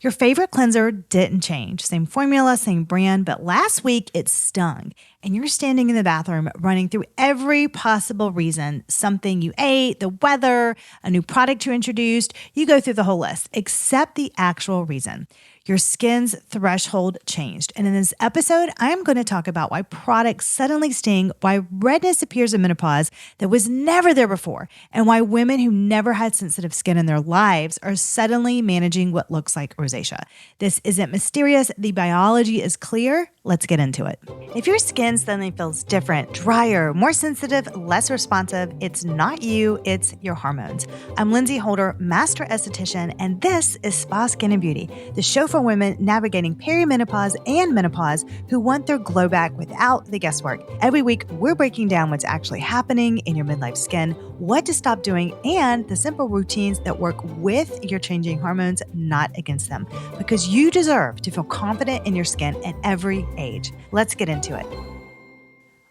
Your favorite cleanser didn't change. Same formula, same brand, but last week it stung. And you're standing in the bathroom running through every possible reason. Something you ate, the weather, a new product you introduced. You go through the whole list, except the actual reason. Your skin's threshold changed. And in this episode, I am going to talk about why products suddenly sting, why redness appears in menopause that was never there before, and why women who never had sensitive skin in their lives are suddenly managing what looks like rosacea. This isn't mysterious. The biology is clear. Let's get into it. If your skin suddenly feels different, drier, more sensitive, less responsive, it's not you, it's your hormones. I'm Lindsey Holder, Master Esthetician, and this is Spa Skin and Beauty, the show for women navigating perimenopause and menopause who want their glow back without the guesswork. Every week, we're breaking down what's actually happening in your midlife skin, what to stop doing, and the simple routines that work with your changing hormones, not against them. Because you deserve to feel confident in your skin at every age. Let's get into it.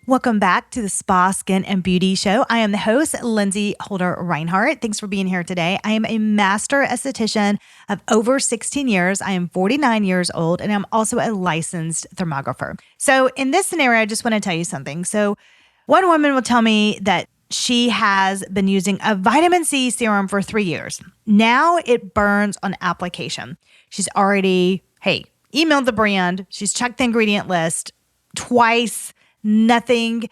Welcome back to the Spa Skin and Beauty Show. I am the host, Lindsey Holder Reinhardt. Thanks for being here today. I am a master esthetician of over 16 years. I am 49 years old, and I'm also a licensed thermographer. So in this scenario, I just want to tell you something. So one woman will tell me that she has been using a vitamin C serum for 3 years. Now it burns on application. She's already, emailed the brand. She's checked the ingredient list twice. Nothing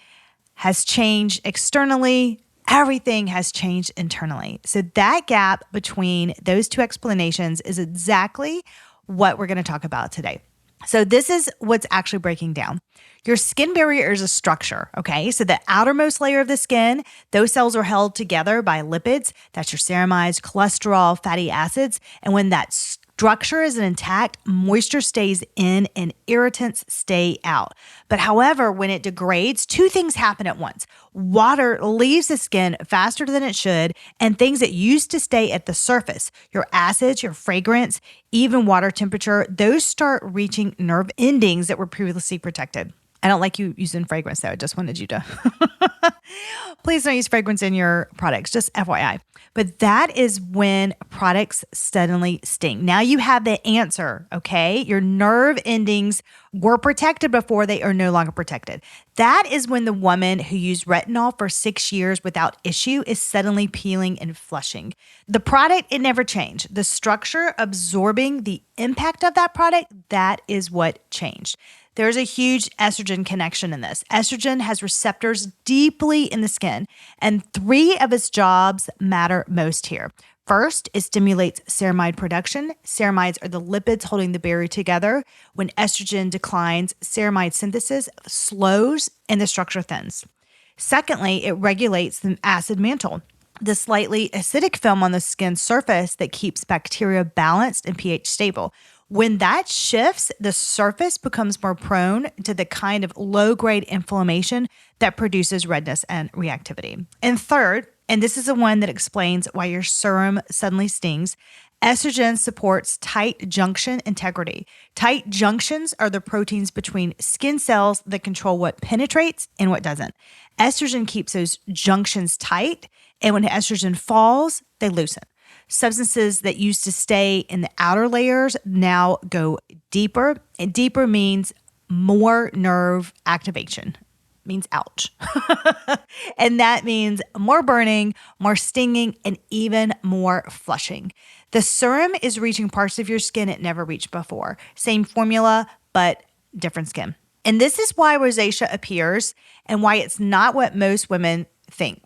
has changed externally. Everything has changed internally. So that gap between those two explanations is exactly what we're going to talk about today. So this is what's actually breaking down. Your skin barrier is a structure, okay? So the outermost layer of the skin, those cells are held together by lipids. That's your ceramides, cholesterol, fatty acids. And when that structure is intact, moisture stays in and irritants stay out. But however, when it degrades, two things happen at once. Water leaves the skin faster than it should, and things that used to stay at the surface, your acids, your fragrance, even water temperature, those start reaching nerve endings that were previously protected. I don't like you using fragrance though. I just wanted you to please don't use fragrance in your products, just FYI. But that is when products suddenly sting. Now you have the answer, okay? Your nerve endings were protected before, they are no longer protected. That is when the woman who used retinol for 6 years without issue is suddenly peeling and flushing. The product, it never changed. The structure absorbing the impact of that product, that is what changed. There's a huge estrogen connection in this. Estrogen has receptors deeply in the skin, and 3 of its jobs matter most here. First, it stimulates ceramide production. Ceramides are the lipids holding the barrier together. When estrogen declines, ceramide synthesis slows and the structure thins. Secondly, it regulates the acid mantle, the slightly acidic film on the skin surface that keeps bacteria balanced and pH stable. When that shifts, the surface becomes more prone to the kind of low-grade inflammation that produces redness and reactivity. And third, and this is the one that explains why your serum suddenly stings, estrogen supports tight junction integrity. Tight junctions are the proteins between skin cells that control what penetrates and what doesn't. Estrogen keeps those junctions tight, and when estrogen falls, they loosen. Substances that used to stay in the outer layers now go deeper, and deeper means more nerve activation. Means ouch. And that means more burning, more stinging, and even more flushing. The serum is reaching parts of your skin it never reached before. Same formula, but different skin. And this is why rosacea appears and why it's not what most women think.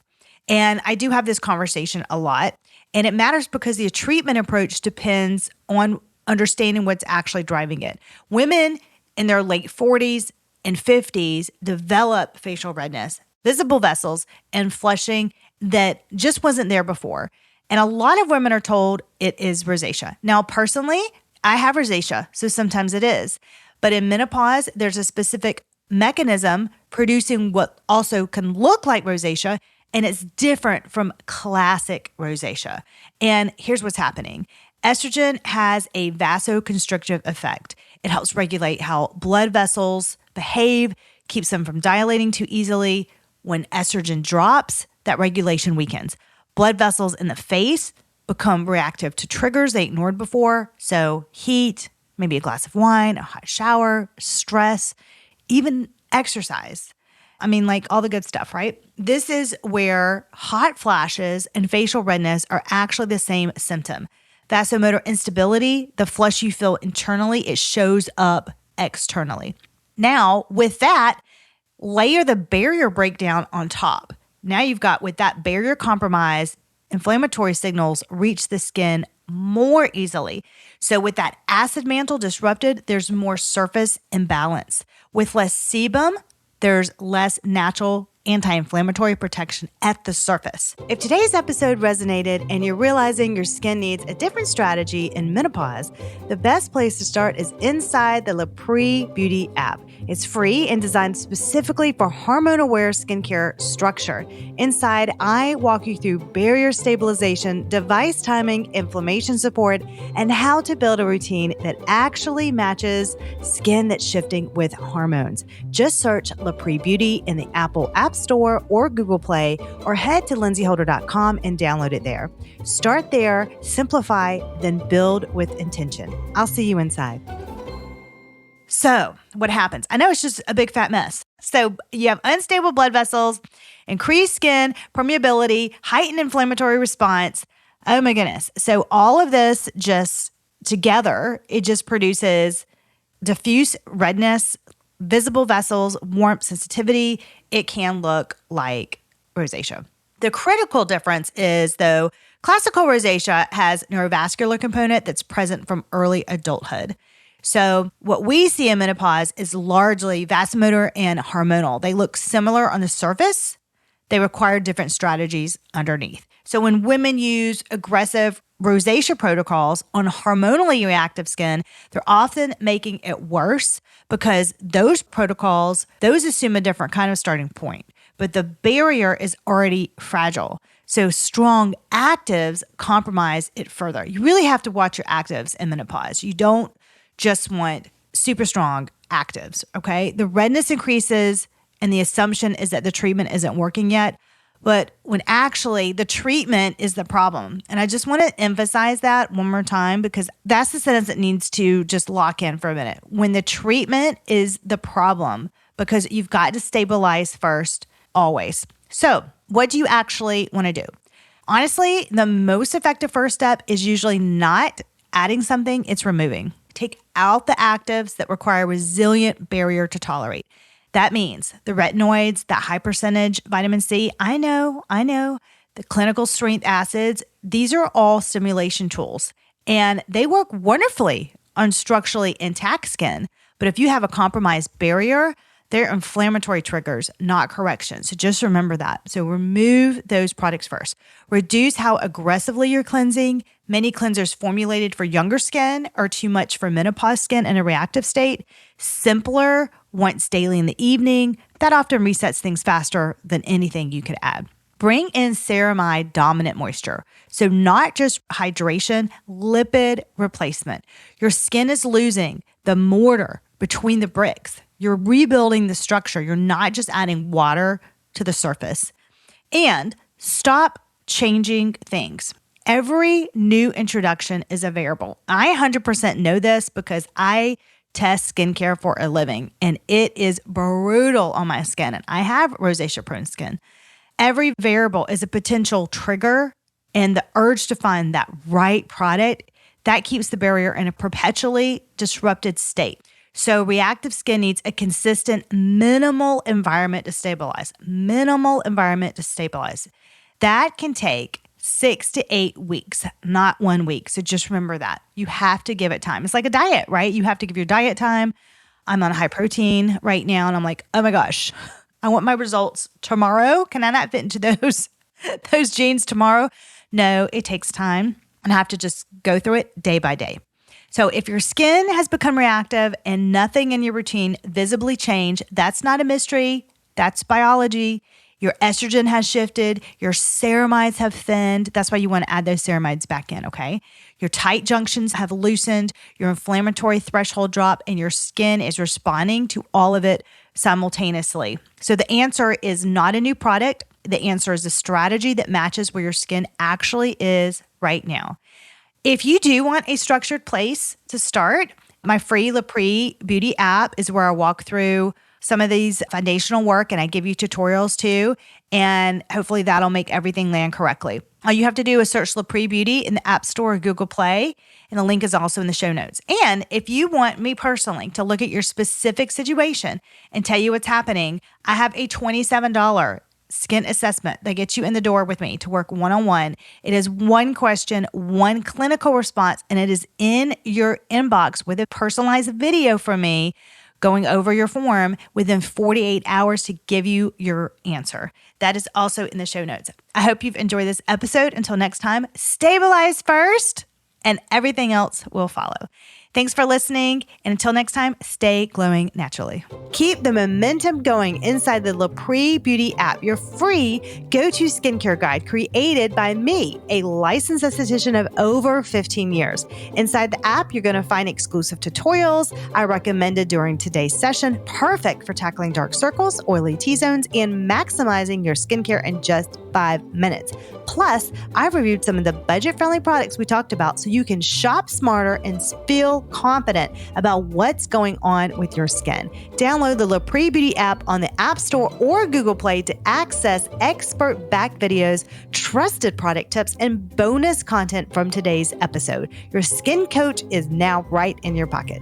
And I do have this conversation a lot. And it matters because the treatment approach depends on understanding what's actually driving it. Women in their late 40s and 50s develop facial redness, visible vessels, and flushing that just wasn't there before. And a lot of women are told it is rosacea. Now, personally, I have rosacea, so sometimes it is. But in menopause, there's a specific mechanism producing what also can look like rosacea, and it's different from classic rosacea. And here's what's happening. Estrogen has a vasoconstrictive effect. It helps regulate how blood vessels behave, keeps them from dilating too easily. When estrogen drops, that regulation weakens. Blood vessels in the face become reactive to triggers they ignored before. So heat, maybe a glass of wine, a hot shower, stress, even exercise. I mean, like all the good stuff, right? This is where hot flashes and facial redness are actually the same symptom. Vasomotor instability, the flush you feel internally, it shows up externally. Now, with that, layer the barrier breakdown on top. Now you've got, with that barrier compromise, inflammatory signals reach the skin more easily. So with that acid mantle disrupted, there's more surface imbalance. With less sebum, there's less natural anti-inflammatory protection at the surface. If today's episode resonated and you're realizing your skin needs a different strategy in menopause, the best place to start is inside the LaPree Beauty app. It's free and designed specifically for hormone-aware skincare structure. Inside, I walk you through barrier stabilization, device timing, inflammation support, and how to build a routine that actually matches skin that's shifting with hormones. Just search LaPree Beauty in the Apple App Store or Google Play, or head to lindseyholder.com and download it there. Start there, simplify, then build with intention. I'll see you inside. So what happens? I know it's just a big fat mess. So you have unstable blood vessels, increased skin permeability, heightened inflammatory response. Oh my goodness. So all of this just together, it just produces diffuse redness, visible vessels, warmth, sensitivity. It can look like rosacea. The critical difference is, though, classical rosacea has neurovascular component that's present from early adulthood. So what we see in menopause is largely vasomotor and hormonal. They look similar on the surface. They require different strategies underneath. So when women use aggressive rosacea protocols on hormonally reactive skin, they're often making it worse because those protocols, those assume a different kind of starting point. But the barrier is already fragile. So strong actives compromise it further. You really have to watch your actives in menopause. You don't just want super strong actives, okay? The redness increases, and the assumption is that the treatment isn't working yet, but when actually the treatment is the problem. And I just want to emphasize that one more time, because that's the sentence that needs to just lock in for a minute. When the treatment is the problem, because you've got to stabilize first, always. So what do you actually want to do? Honestly, the most effective first step is usually not adding something, it's removing. Take out the actives that require a resilient barrier to tolerate. That means the retinoids, that high percentage vitamin C. I know, the clinical strength acids, these are all stimulation tools, and they work wonderfully on structurally intact skin. But if you have a compromised barrier, they're inflammatory triggers, not corrections. So just remember that. So remove those products first. Reduce how aggressively you're cleansing. Many cleansers formulated for younger skin are too much for menopause skin in a reactive state. Simpler, once daily in the evening. That often resets things faster than anything you could add. Bring in ceramide dominant moisture. So not just hydration, lipid replacement. Your skin is losing the mortar between the bricks. You're rebuilding the structure. You're not just adding water to the surface. And stop changing things. Every new introduction is a variable. I 100% know this because I test skincare for a living, and it is brutal on my skin. And I have rosacea-prone skin. Every variable is a potential trigger, and the urge to find that right product, that keeps the barrier in a perpetually disrupted state. So reactive skin needs a consistent minimal environment to stabilize. That can take 6 to 8 weeks, not 1 week. So just remember that. You have to give it time. It's like a diet, right? You have to give your diet time. I'm on high protein right now, and I'm like, oh my gosh, I want my results tomorrow. Can I not fit into those genes tomorrow? No, it takes time, and I have to just go through it day by day. So if your skin has become reactive and nothing in your routine visibly changed, that's not a mystery. That's biology. Your estrogen has shifted. Your ceramides have thinned. That's why you want to add those ceramides back in, okay? Your tight junctions have loosened. Your inflammatory threshold dropped, and your skin is responding to all of it simultaneously. So the answer is not a new product. the answer is a strategy that matches where your skin actually is right now. If you do want a structured place to start, my free LaPree Beauty app is where I walk through some of these foundational work and I give you tutorials too. And hopefully that'll make everything land correctly. All you have to do is search LaPree Beauty in the App Store or Google Play. And the link is also in the show notes. And if you want me personally to look at your specific situation and tell you what's happening, I have a $27 skin assessment that gets you in the door with me to work one-on-one. It is one question, one clinical response, and it is in your inbox with a personalized video from me going over your form within 48 hours to give you your answer. That is also in the show notes. I hope you've enjoyed this episode. Until next time, stabilize first and everything else will follow. Thanks for listening. And until next time, stay glowing naturally. Keep the momentum going inside the LaPree Beauty app, your free go-to skincare guide created by me, a licensed esthetician of over 15 years. Inside the app, you're going to find exclusive tutorials I recommended during today's session, perfect for tackling dark circles, oily T-zones, and maximizing your skincare in just 5 minutes. Plus, I've reviewed some of the budget-friendly products we talked about so you can shop smarter and feel confident about what's going on with your skin. Download the LaPree Beauty app on the App Store or Google Play to access expert-backed videos, trusted product tips, and bonus content from today's episode. Your skin coach is now right in your pocket.